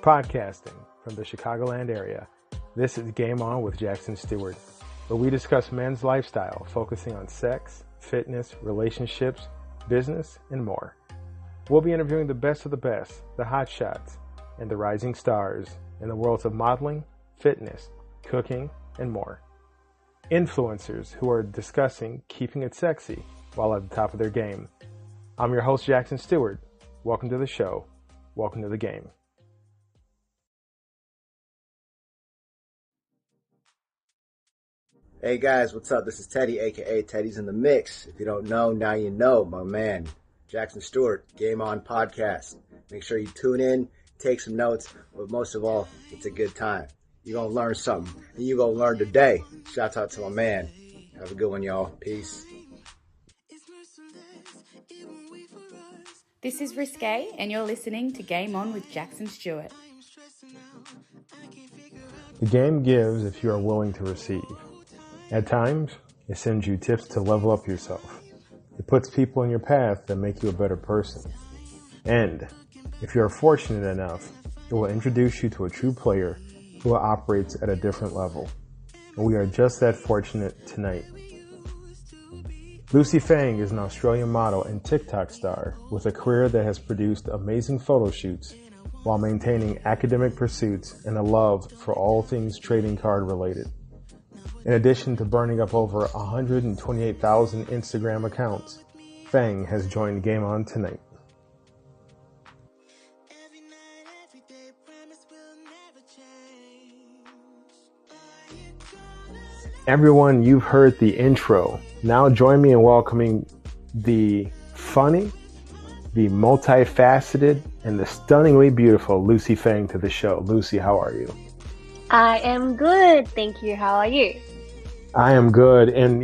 Podcasting from the Chicagoland area, this is Game On with Jackson Stuart, where we discuss men's lifestyle, focusing on sex, fitness, relationships, business, and more. We'll be interviewing the best of the best, the hot shots, and the rising stars in the worlds of modeling, fitness, cooking, and more. Influencers who are discussing keeping it sexy while at the top of their game. I'm your host, Jackson Stuart. Welcome to the show. Welcome to the game. Hey guys, what's up? This is Teddy, aka Teddy's in the Mix. If you don't know, now you know, my man, Jackson Stuart, Game On Podcast. Make sure you tune in, take some notes, but most of all, it's a good time. You're going to learn something, and you're going to learn today. Shout out to my man. Have a good one, y'all. Peace. This is Risque, and you're listening to Game On with Jackson Stuart. The game gives if you are willing to receive. At times, it sends you tips to level up yourself. It puts people in your path that make you a better person. And if you are fortunate enough, it will introduce you to a true player who operates at a different level. And we are just that fortunate tonight. Luci Fang is an Australian model and TikTok star with a career that has produced amazing photo shoots while maintaining academic pursuits and a love for all things trading card related. In addition to burning up over 128,000 Instagram accounts, Fang has joined Game On tonight. Everyone, you've heard the intro. Now join me in welcoming the funny, the multifaceted, and the stunningly beautiful Luci Fang to the show. Luci, how are you? I am good, thank you. How are you? I am good. And,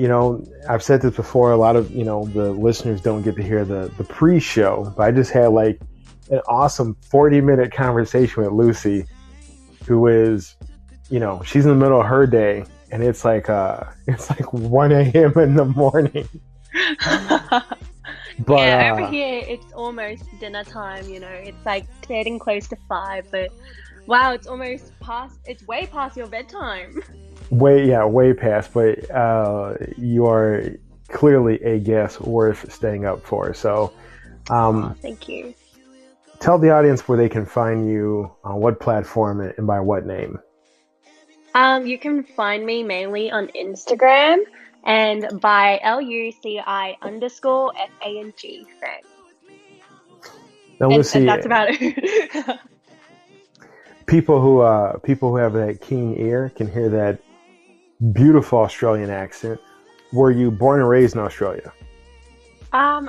I've said this before, a lot of, the listeners don't get to hear the pre-show, but I just had like an awesome 40-minute conversation with Luci, who is, she's in the middle of her day. And it's like 1 a.m. in the morning. But yeah, over here it's almost dinner time. It's like getting close to 5. But wow, it's almost past. It's way past your bedtime. Way past. But you are clearly a guest worth staying up for. So, thank you. Tell the audience where they can find you, on what platform, and by what name. You can find me mainly on Instagram and by LUCI_FANG Fang. Now, Luci, and that's about it. people who have that keen ear can hear that beautiful Australian accent. Were you born and raised in Australia?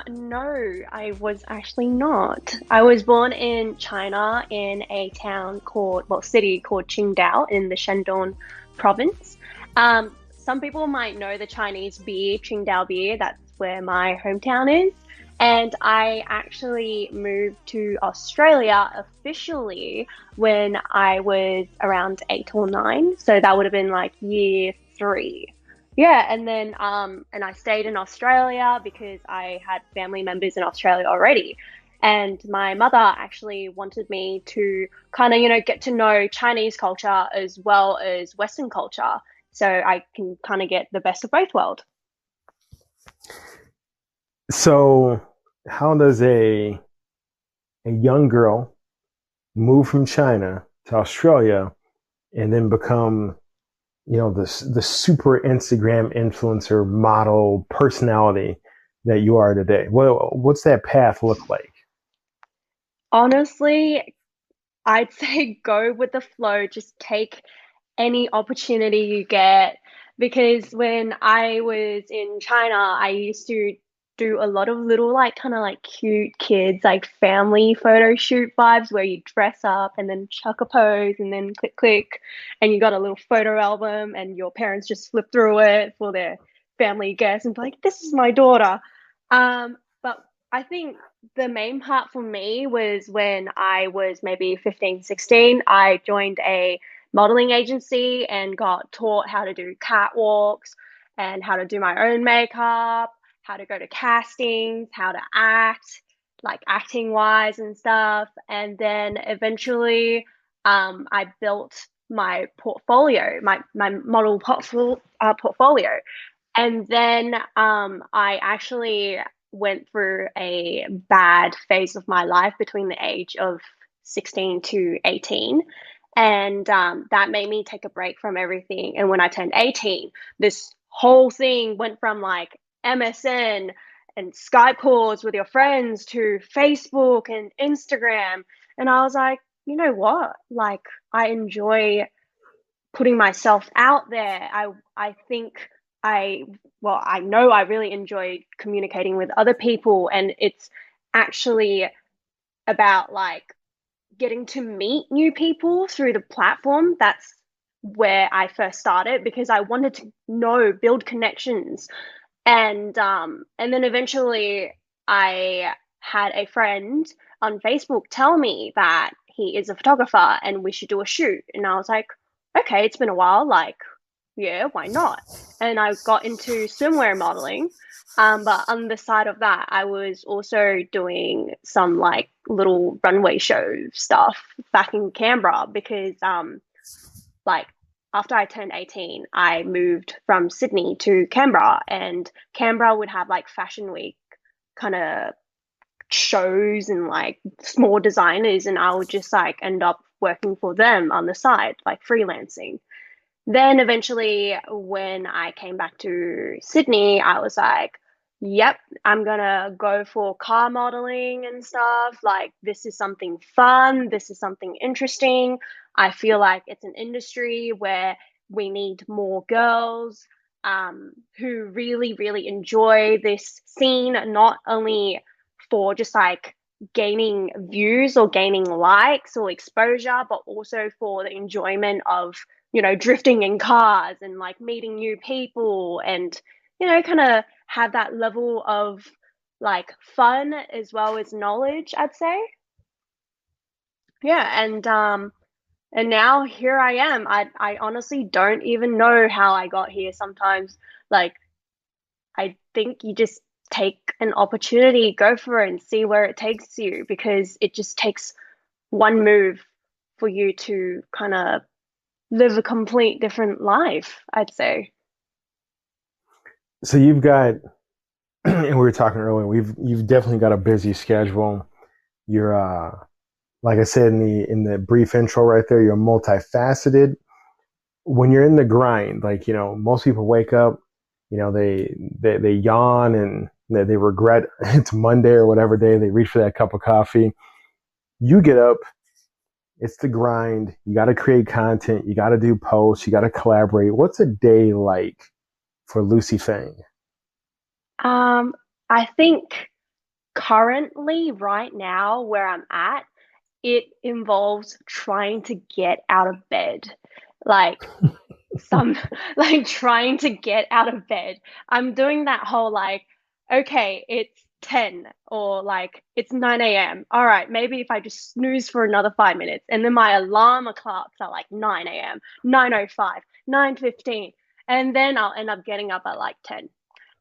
No, I was actually not. I was born in China in a city called Qingdao in the Shandong province. Some people might know the Chinese beer, Qingdao beer. That's where my hometown is. And I actually moved to Australia officially when I was around 8 or 9. So that would have been like year 3. Yeah, and then and I stayed in Australia because I had family members in Australia already. And my mother actually wanted me to kind of, get to know Chinese culture as well as Western culture. So I can kind of get the best of both worlds. So how does a young girl move from China to Australia and then become the super Instagram influencer model personality that you are today? What's that path look like? Honestly, I'd say go with the flow. Just take any opportunity you get. Because when I was in China, I used to do a lot of little kind of cute kids, family photo shoot vibes where you dress up and then chuck a pose and then click, and you got a little photo album and your parents just flip through it for their family guests and be like, this is my daughter. But I think the main part for me was when I was maybe 15, 16, I joined a modeling agency and got taught how to do catwalks and how to do my own makeup, how to go to castings, how to act, acting wise and stuff. And then eventually I built my portfolio, my model portfolio. And then I actually went through a bad phase of my life between the age of 16 to 18. And that made me take a break from everything. And when I turned 18, this whole thing went from like MSN and Skype calls with your friends to Facebook and Instagram. And I was like, you know what? Like, I enjoy putting myself out there. I think I know I really enjoy communicating with other people, and it's actually about like getting to meet new people through the platform. That's where I first started because I wanted to build connections. And then eventually I had a friend on Facebook tell me that he is a photographer and we should do a shoot. And I was like, okay, it's been a while, like, yeah, why not? And I got into swimwear modeling. But on the side of that, I was also doing some like little runway show stuff back in Canberra because like after I turned 18, I moved from Sydney to Canberra, and Canberra would have like Fashion Week kind of shows and like small designers, and I would just like end up working for them on the side, like freelancing. Then eventually, when I came back to Sydney, I was like, yep, I'm gonna go for car modeling and stuff. Like, this is something fun, this is something interesting. I feel like it's an industry where we need more girls who really, really enjoy this scene, not only for just like gaining views or gaining likes or exposure, but also for the enjoyment of drifting in cars and like meeting new people and, kind of have that level of like fun as well as knowledge, I'd say. Yeah. And now here I am. I honestly don't even know how I got here sometimes. Like, I think you just take an opportunity, go for it and see where it takes you, because it just takes one move for you to kind of live a complete different life, I'd say. So you've got, and we were talking earlier, you've definitely got a busy schedule. You're, like I said in the brief intro right there, you're multifaceted. When you're in the grind, like, most people wake up, they yawn and they regret it's Monday or whatever day they reach for that cup of coffee. You get up, it's the grind. You got to create content. You got to do posts. You got to collaborate. What's a day like for Luci Fang? Um, I think currently, right now, where I'm at, it involves trying to get out of bed. Like, some like trying to get out of bed. I'm doing that whole like, okay, it's 10 or like it's 9 a.m. All right, maybe if I just snooze for another 5 minutes, and then my alarm clocks are like 9 a.m., 9:05, 9:15, and then I'll end up getting up at like 10.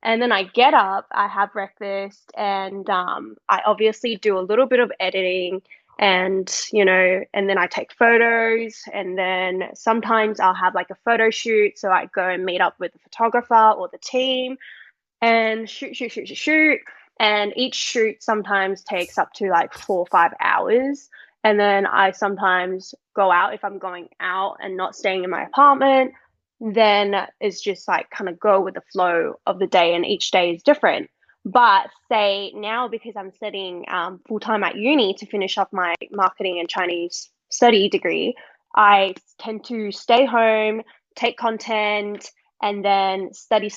And then I get up, I have breakfast, and I obviously do a little bit of editing, and and then I take photos, and then sometimes I'll have like a photo shoot, so I go and meet up with the photographer or the team and shoot, and each shoot sometimes takes up to like 4 or 5 hours. And then I sometimes go out if I'm going out and not staying in my apartment. Then it's just like kind of go with the flow of the day, and each day is different. But say now, because I'm studying full time at uni to finish up my marketing and Chinese study degree, I tend to stay home, take content, and then study,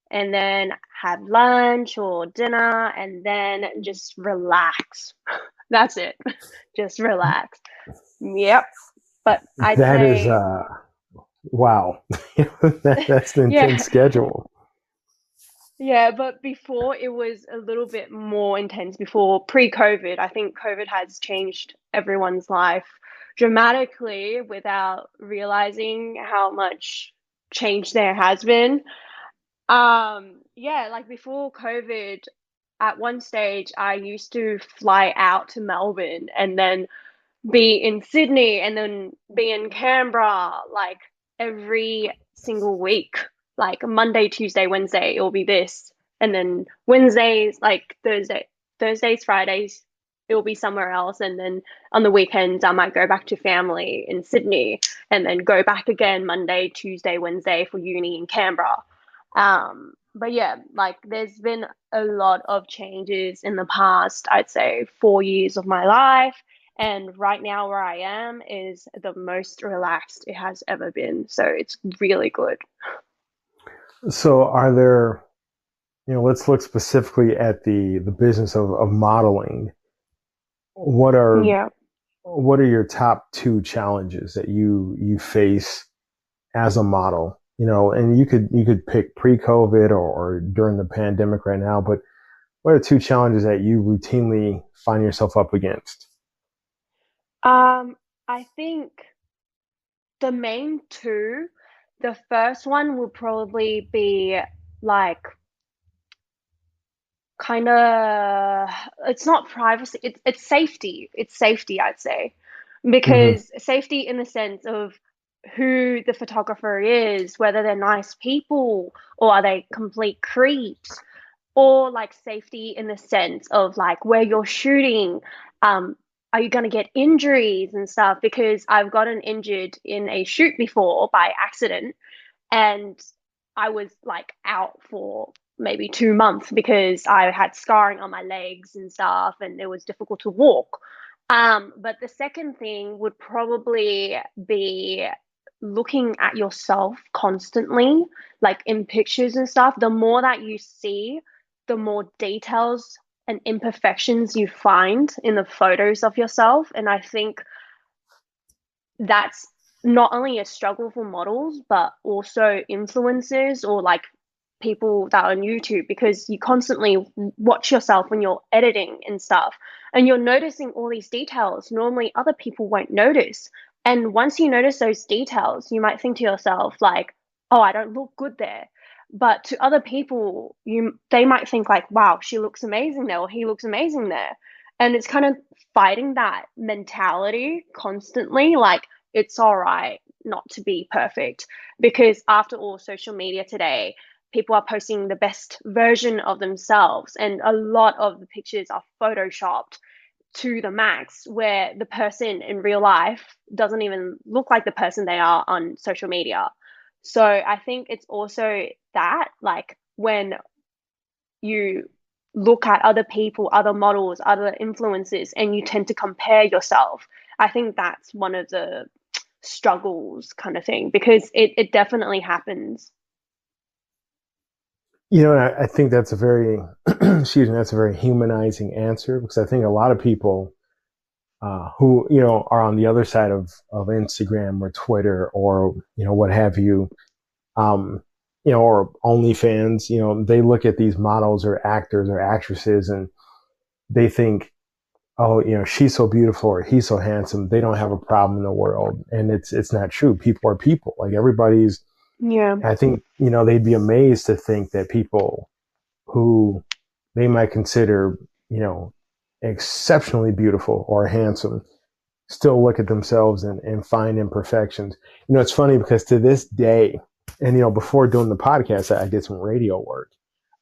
and then have lunch or dinner, and then just relax. That's it. Just relax. Yep. But I'd That is, say, wow. That's an yeah, intense schedule. yeah. But before it was a little bit more intense. Before pre-COVID, I think COVID has changed everyone's life dramatically without realizing how much change there has been. Yeah, like before COVID, at one stage, I used to fly out to Melbourne and then be in Sydney and then be in Canberra like every single week. Like Monday, Tuesday, Wednesday, it will be this. And then Wednesdays, like Thursdays, Fridays, it will be somewhere else. And then on the weekends, I might go back to family in Sydney and then go back again Monday, Tuesday, Wednesday for uni in Canberra. But yeah, like there's been a lot of changes in the past, I'd say 4 years of my life. And right now, where I am is the most relaxed it has ever been. So it's really good. So are there, let's look specifically at the business of modeling. What are Yeah. what are your top two challenges that you face as a model? And you could pick pre-COVID or during the pandemic right now, but what are two challenges that you routinely find yourself up against? I think the main two, the first one would probably be like kind of, it's not privacy, it's safety. It's safety, I'd say. Hmm. Because safety in the sense of who the photographer is, whether they're nice people or are they complete creeps, or like safety in the sense of like where you're shooting. Um, are you going to get injuries and stuff? Because I've gotten injured in a shoot before by accident, and I was like out for maybe 2 months because I had scarring on my legs and stuff, and it was difficult to walk. But the second thing would probably be looking at yourself constantly, like in pictures and stuff. The more that you see, the more details and imperfections you find in the photos of yourself. And I think that's not only a struggle for models, but also influencers or like people that are on YouTube, because you constantly watch yourself when you're editing and stuff, and you're noticing all these details normally other people won't notice. And once you notice those details, you might think to yourself like, oh, I don't look good there. But to other people, they might think like, wow, she looks amazing there, or he looks amazing there. And it's kind of fighting that mentality constantly, like it's all right not to be perfect, because after all, social media today, people are posting the best version of themselves, and a lot of the pictures are photoshopped to the max, where the person in real life doesn't even look like the person they are on social media. So I think it's also that, like, when you look at other people, other models, other influences, and you tend to compare yourself, I think that's one of the struggles kind of thing, because it definitely happens. And I think that's a very, excuse me, that's a very humanizing answer, because I think a lot of people who are on the other side of Instagram or Twitter or what have you, um, or OnlyFans, they look at these models or actors or actresses and they think, oh, she's so beautiful or he's so handsome. They don't have a problem in the world, and it's not true. People are people. Like everybody's. Yeah. I think they'd be amazed to think that people who they might consider exceptionally beautiful or handsome still look at themselves and find imperfections. It's funny because to this day, and before doing the podcast, I did some radio work.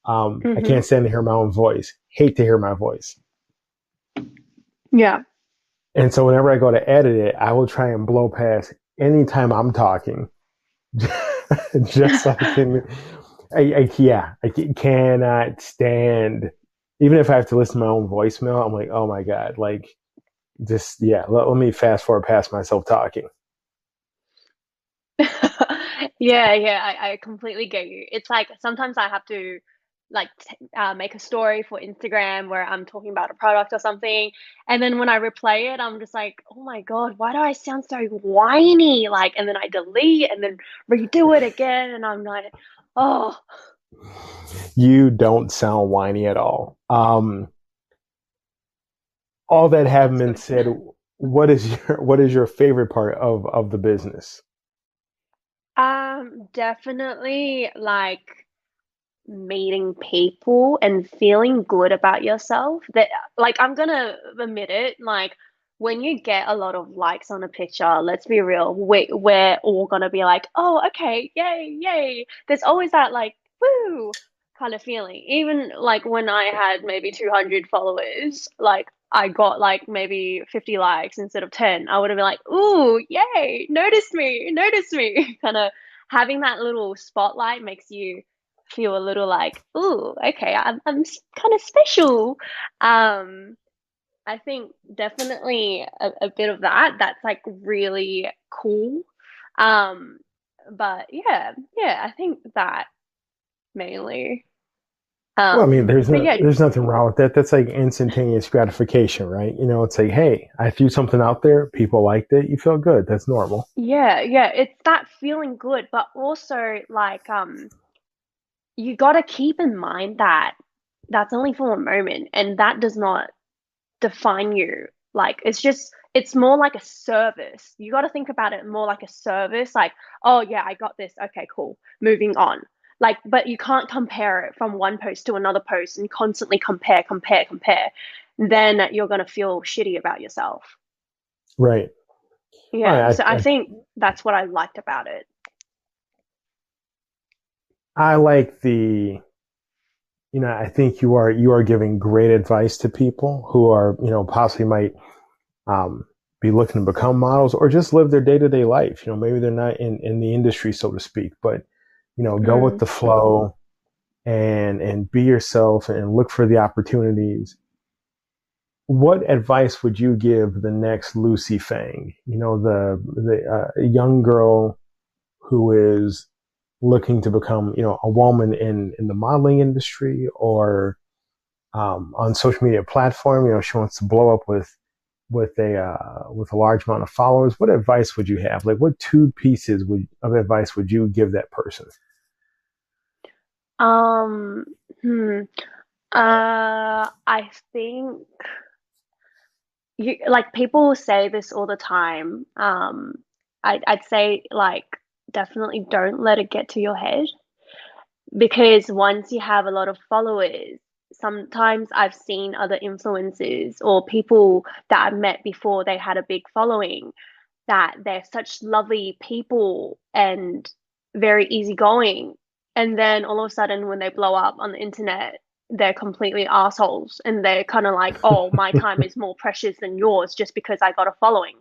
I Hmm. can't stand to hear my own voice. Hate to hear my voice. Yeah. And so whenever I go to edit it, I will try and blow past anytime I'm talking, just so I can. I cannot stand. Even if I have to listen to my own voicemail, I'm like, oh my god, like just let me fast forward past myself talking. Yeah, I completely get you. It's like sometimes I have to like make a story for Instagram where I'm talking about a product or something, and then when I replay it, I'm just like, oh my God, why do I sound so whiny? Like, and then I delete and then redo it again, and I'm like, oh. You don't sound whiny at all. All that having That's been good. said, what is your favorite part of the business? Definitely like meeting people and feeling good about yourself. That, like, I'm gonna admit it, like when you get a lot of likes on a picture, let's be real, we're all gonna be like, oh, okay, yay, yay. There's always that like, woo kind of feeling. Even like when I had maybe 200 followers, like I got like maybe 50 likes instead of 10, I would have been like, ooh, yay, notice me. Kind of having that little spotlight makes you feel a little like, ooh, okay, I'm kind of special. Um, I think definitely a bit of that. That's like really cool. Um, but yeah, I think that mainly. Well, I mean, But yeah, there's nothing wrong with that. That's like instantaneous gratification, right? You know, it's like, hey, I threw something out there, people liked it, you feel good. That's normal. yeah, it's that feeling good, but also like you got to keep in mind that that's only for a moment, and that does not define you. Like it's more like a service. You got to think about it more like a service. Like, oh yeah, I got this. Okay, cool. Moving on. Like, but you can't compare it from one post to another post and constantly compare. Then you're gonna feel shitty about yourself. Right. All Yeah. right. So I think that's what I liked about it. I like I think you are giving great advice to people who are, possibly might um, be looking to become models or just live their day to day life. Maybe they're not in the industry, so to speak, but, go with Mm. the flow and be yourself and look for the opportunities. What advice would you give the next Luci Fang? The young girl who is looking to become, a woman in the modeling industry or on social media platform. She wants to blow up with a large amount of followers. What advice would you have? Like, what two pieces of advice would you give that person? Um. Hmm. I think you like people say this all the time. I'd say like definitely don't let it get to your head because once you have a lot of followers, sometimes I've seen other influencers or people that I've met before they had a big following that they're such lovely people and very easygoing. And then all of a sudden, when they blow up on the internet, they're completely assholes. And they're kind of like, oh, my time is more precious than yours just because I got a following.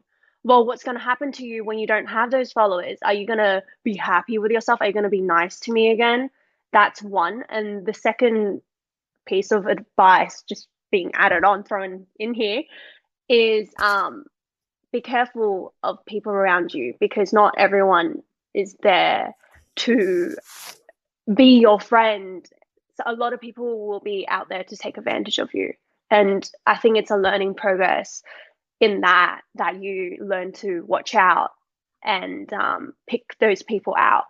Well, what's going to happen to you when you don't have those followers? Are you going to be happy with yourself? Are you going to be nice to me again? That's one. And the second piece of advice, just being added on, thrown in here, is be careful of people around you because not everyone is there to be your friend. So a lot of people will be out there to take advantage of you. And I think it's a learning progress in that you learn to watch out and pick those people out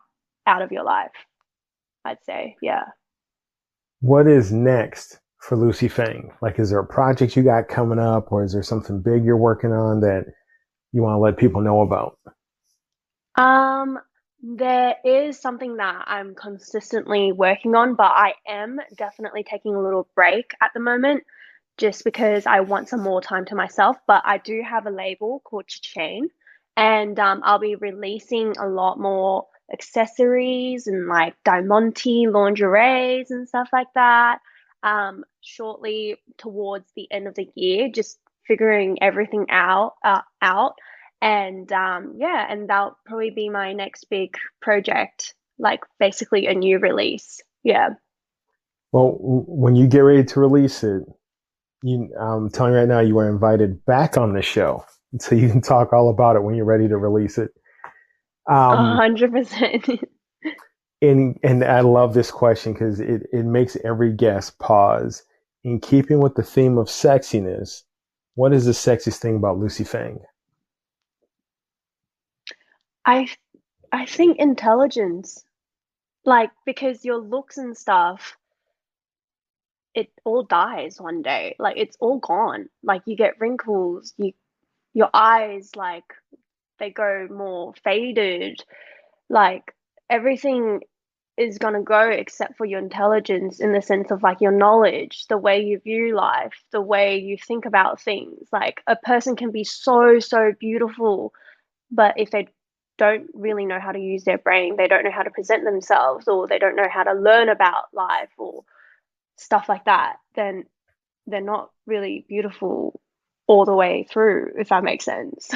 of your life. I'd say, yeah. What is next for Luci Fang? Like, is there a project you got coming up, or is there something big you're working on that you want to let people know about? Um, there is something that I'm consistently working on, but I am definitely taking a little break at the moment just because I want some more time to myself. But I do have a label called Chain, and I'll be releasing a lot more accessories and like Diamante lingeries and stuff like that. Shortly towards the end of the year, just figuring everything out and yeah, and that'll probably be my next big project, like basically a new release. Yeah. Well, when you get ready to release it, I'm telling you right now, you are invited back on the show, so you can talk all about it when you're ready to release it. Um, 100%. and I love this question because it makes every guest pause. In keeping with the theme of sexiness, what is the sexiest thing about Luci Fang? I I think intelligence, like because your looks and stuff, it all dies one day. Like it's all gone. Like you get wrinkles, your eyes like they go more faded. Like everything is going to go except for your intelligence in the sense of like your knowledge, the way you view life, the way you think about things. Like a person can be so, so beautiful, but if they don't really know how to use their brain, they don't know how to present themselves, or they don't know how to learn about life or stuff like that, then they're not really beautiful all the way through, if that makes sense.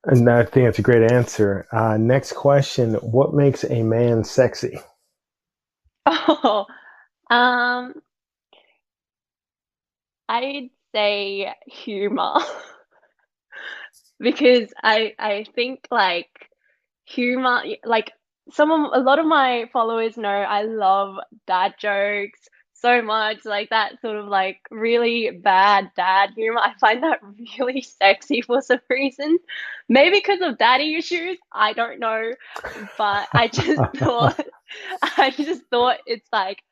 And I think that's a great answer. Next question. What makes a man sexy? Oh, um, I'd say humor because I think like humor, like a lot of my followers know I love dad jokes so much, like that sort of like really bad dad humor. I find that really sexy for some reason. Maybe because of daddy issues, I don't know, but I just thought it's like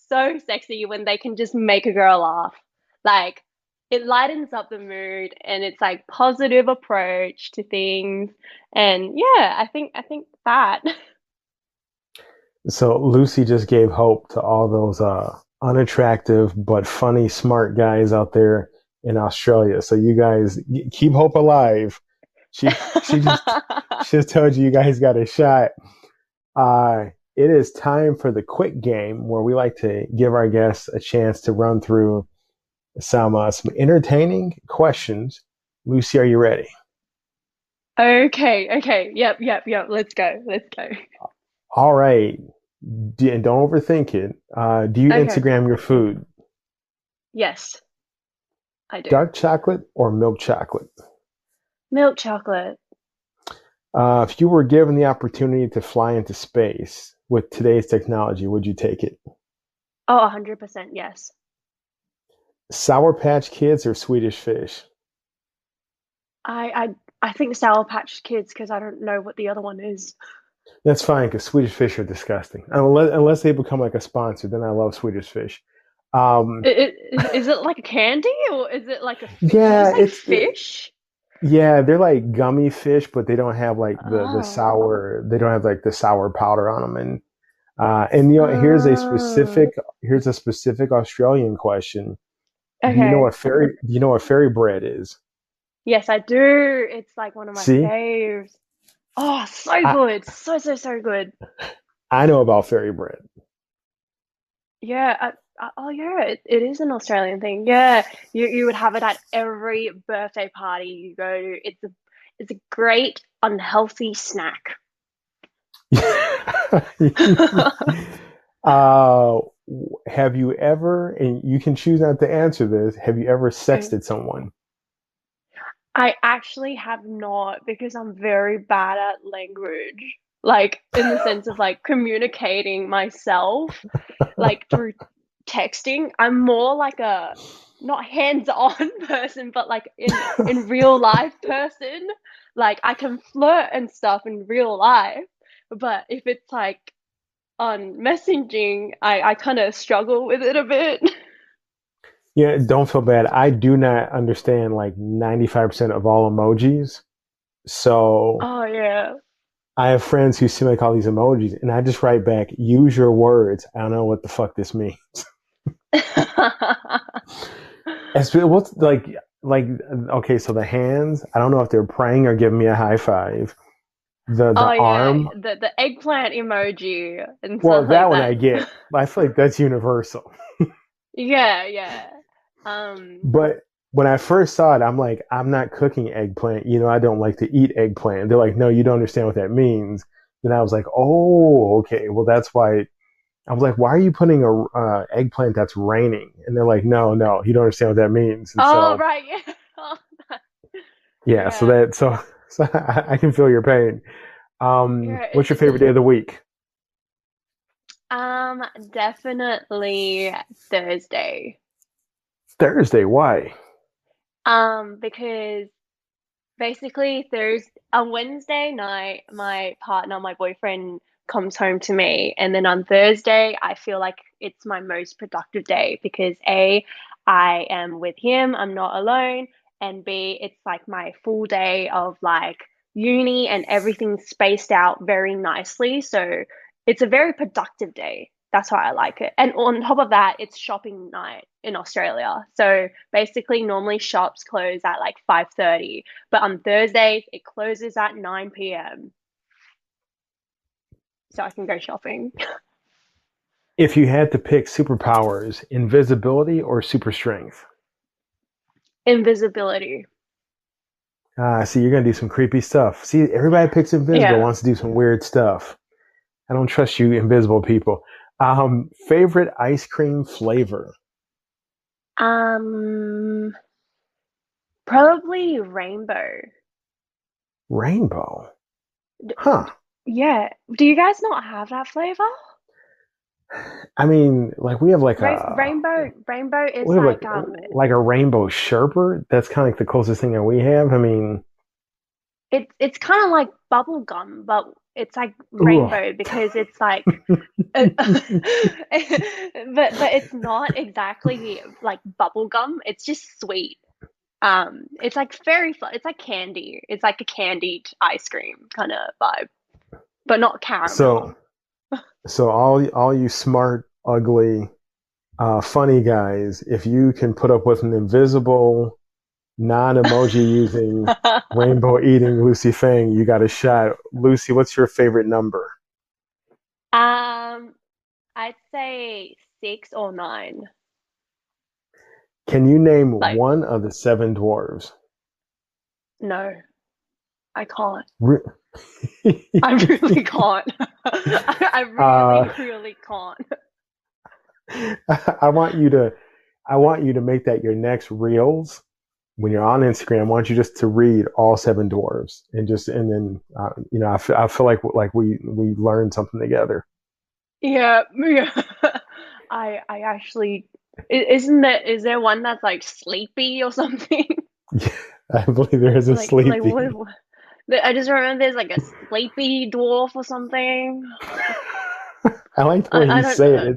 so sexy when they can just make a girl laugh. Like it lightens up the mood and it's like positive approach to things. And yeah, I think that. So Lucy just gave hope to all those unattractive but funny, smart guys out there in Australia. So you guys keep hope alive. She just told you guys got a shot. It is time for the quick game where we like to give our guests a chance to run through some entertaining questions. Lucy, are you ready? Okay. Yep. Let's go. Let's go. All right. And don't overthink it. Do you Okay. Instagram your food? Yes, I do. Dark chocolate or milk chocolate? Milk chocolate. If you were given the opportunity to fly into space with today's technology, would you take it? Oh, 100% yes. Sour Patch Kids or Swedish Fish? I think Sour Patch Kids because I don't know what the other one is. That's fine because Swedish Fish are disgusting. Unless they become like a sponsor, then I love Swedish Fish. Um, Is it like a candy or is it like a yeah, just like fish? yeah, they're like gummy fish, but they don't have like the Oh. sour. They don't have like the sour powder on them. And Oh. here's a specific Australian question. Okay. Do you know what fairy bread is? Yes, I do. It's like one of my See, faves. Oh, so I good. So good. I know about fairy bread. Yeah. Oh, yeah. It is an Australian thing. Yeah. You would have it at every birthday party you go to. It's a great unhealthy snack. uh, have you ever, and you can choose not to answer this, have you ever Okay. sexted someone? I actually have not because I'm very bad at language. Like in the sense of like communicating myself, like through texting. I'm more like a not hands-on person, but like in real life person. Like I can flirt and stuff in real life, but if it's like on messaging, I kind of struggle with it a bit. Yeah, don't feel bad. I do not understand like 95% of all emojis. So Oh yeah. I have friends who send like all these emojis, and I just write back, use your words. I don't know what the fuck this means. What's like okay, so the hands, I don't know if they're praying or giving me a high five. The Oh yeah, arm, the eggplant emoji and well, stuff that like one that. I get. I feel like that's universal. Yeah. Um, But when I first saw it, I'm like, I'm not cooking eggplant. I don't like to eat eggplant. They're like, no, you don't understand what that means. Then I was like, oh, okay. Well, that's why. I was like, why are you putting a eggplant that's raining? And they're like, no, you don't understand what that means. And oh so, right, yeah. Oh, yeah, yeah. so I can feel your pain. Yeah, What's your favorite day of the week? definitely Thursday. Thursday. Why? Because basically there's on Wednesday night, my boyfriend comes home to me, and then on Thursday, I feel like it's my most productive day because A, I am with him, I'm not alone, and B, it's like my full day of like uni and everything spaced out very nicely. So it's a very productive day. That's why I like it. And on top of that, it's shopping night in Australia. So basically normally shops close at like 5:30, but on Thursdays it closes at 9 p.m. So I can go shopping. If you had to pick superpowers, invisibility or super strength? Invisibility. See, you're gonna do some creepy stuff. See, everybody picks invisible Yeah. wants to do some weird stuff. I don't trust you, invisible people. Favorite ice cream flavor? Um, Probably rainbow. Rainbow. D- Huh. Yeah. Do you guys not have that flavor? I mean, like we have Rainbow is we have like a rainbow sherbet. That's kind of like the closest thing that we have. I mean, it's kind of like bubble gum, but it's like ooh. rainbow because it's like but it's not exactly like bubble gum. It's just sweet. It's like it's like candy. It's like a candied ice cream kind of vibe, but not So, caramel. so all you smart, ugly, funny guys, if you can put up with an invisible, non-emoji using, rainbow eating Luci Fang, you got a shot. Lucy, what's your favorite number? Um, I'd say 6 or 9. Can you name Like, one of the seven dwarves? no, I can't. Re- I really can't. I uh, really can't. I want you to make that your next reels when you're on Instagram. I want you just to read all seven dwarves and then I feel like we learned something together. Yeah, yeah. I actually is there one that's like sleepy or something? Yeah, I believe there is a Like sleepy. what? I just remember there's like a sleepy dwarf or something. I like the way I you don't say it. know.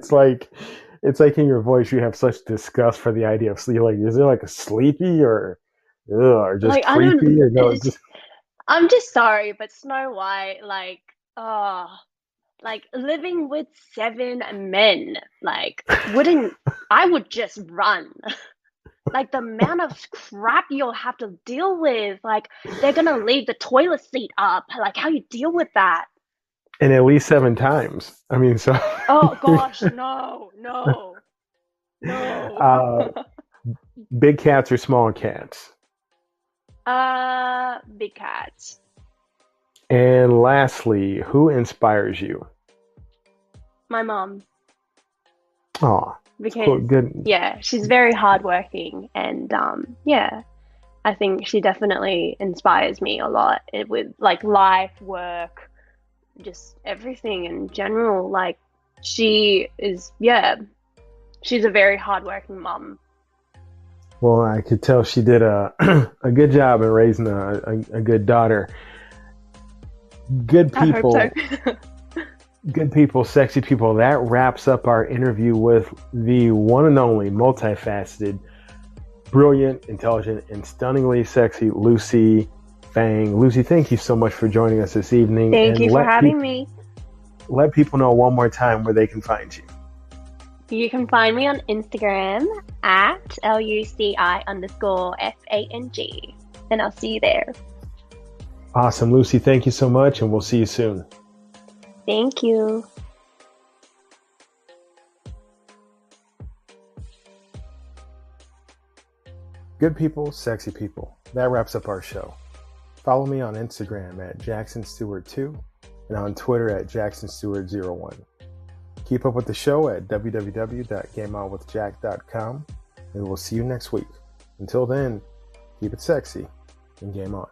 It's like in your voice you have such disgust for the idea of sleep. Like, is there like a sleepy or just Like I don't. creepy or no? It's, Just I'm just sorry, but Snow White, like living with 7 men, like wouldn't I would just run. Like the amount of crap you'll have to deal with. Like they're gonna leave the toilet seat up. Like how you deal with that? and at least seven times. I mean, so Oh gosh, no, no, no. uh, big cats or small cats. Big cats. And lastly, who inspires you? My mom, Oh, cool, because good. yeah, she's very hardworking, and yeah, I think she definitely inspires me a lot with like life, work, just everything in general. Like she is, yeah, she's a very hardworking mom. Well, I could tell she did a a good job in raising a good daughter. Good I hope so. people, good people, sexy people. That wraps up our interview with the one and only, multifaceted, brilliant, intelligent, and stunningly sexy Luci Fang. Lucy, thank you so much for joining us this evening. Thank And you for having me. let people know one more time where they can find you. You can find me on Instagram at LUCI_FANG, and I'll see you there. Awesome, Lucy. Thank you so much, and we'll see you soon. Thank you. Good people, sexy people. That wraps up our show. Follow me on Instagram at Jackson Stuart2 and on Twitter at Jackson Stuart01. Keep up with the show at www.gameonwithjack.com, and we'll see you next week. Until then, keep it sexy and game on.